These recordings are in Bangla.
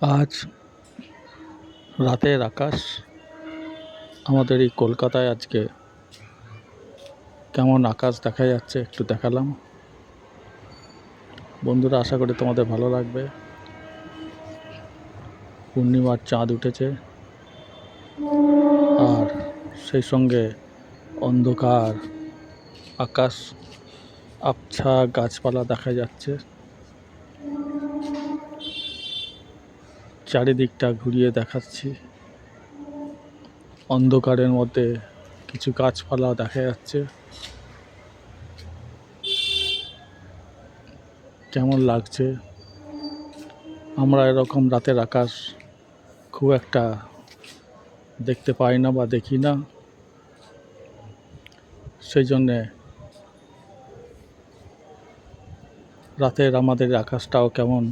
আজ রাতের আকাশ আমাদের এই কলকাতায় আজকে কেমন আকাশ দেখা যাচ্ছে একটু দেখালাম। বন্ধুরা, আশা করি তোমাদের ভালো লাগবে। পূর্ণিমার চাঁদ উঠেছে আর সেই সঙ্গে অন্ধকার আকাশ, আবছা গাছপালা দেখা যাচ্ছে। চারিদিকটা ঘুরিয়ে দেখাচ্ছি, অন্ধকারের মধ্যে কিছু গাছপালা দেখা যাচ্ছে। কেমন লাগছে? আমরা এরকম রাতের আকাশ খুব একটা দেখতে পাই না বা দেখি না, সেই জন্যে রাতের আমাদের আকাশটাও কেমন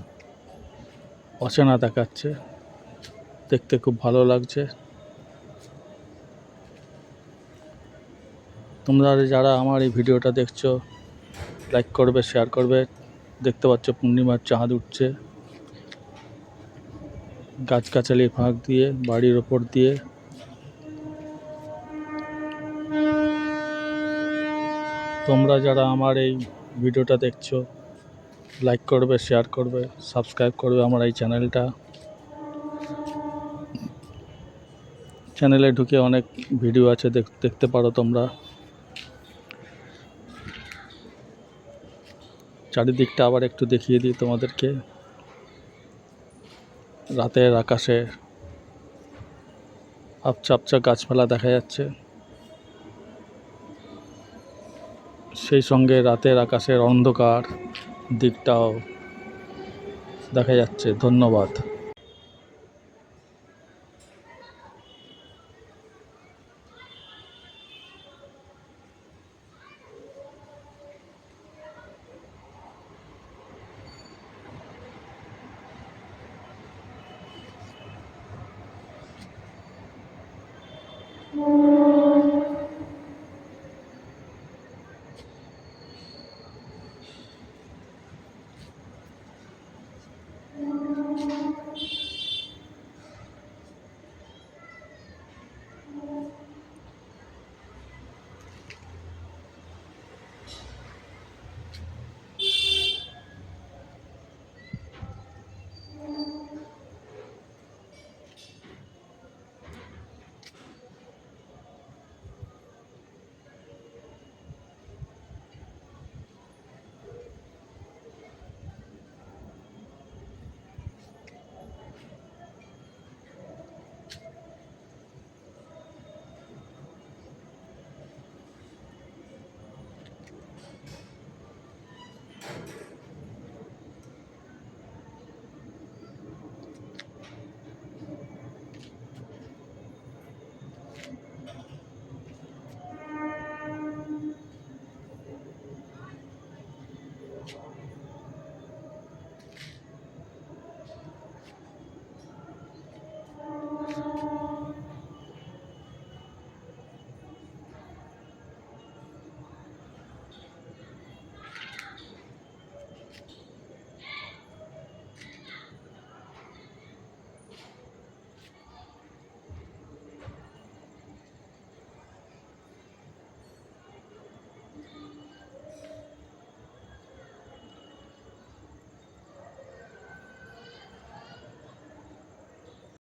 অচেনা দেখাচ্ছে, দেখতে খুব ভালো লাগছে। তোমরা যারা আমার এই ভিডিওটা দেখছো, লাইক করবে, শেয়ার করবে। দেখতে পাচ্ছ পূর্ণিমার চাঁদ উঠছে গাছগাছালির ফাঁক দিয়ে, বাড়ির ওপর দিয়ে। তোমরা যারা আমার এই ভিডিওটা দেখছো, লাইক করবে, শেয়ার করবে, সাবস্ক্রাইব করবে আমার এই চ্যানেলটা। চ্যানেলে ঢুকে অনেক ভিডিও আছে, দেখতে পারো তোমরা। চারিদিকটা আবার একটু দেখিয়ে দিই তোমাদেরকে। রাতের আকাশে আবছা আবছা গাছপালা দেখা যাচ্ছে, সেই সঙ্গে রাতের আকাশের অন্ধকার দিকটাও দেখা যাচ্ছে। ধন্যবাদ।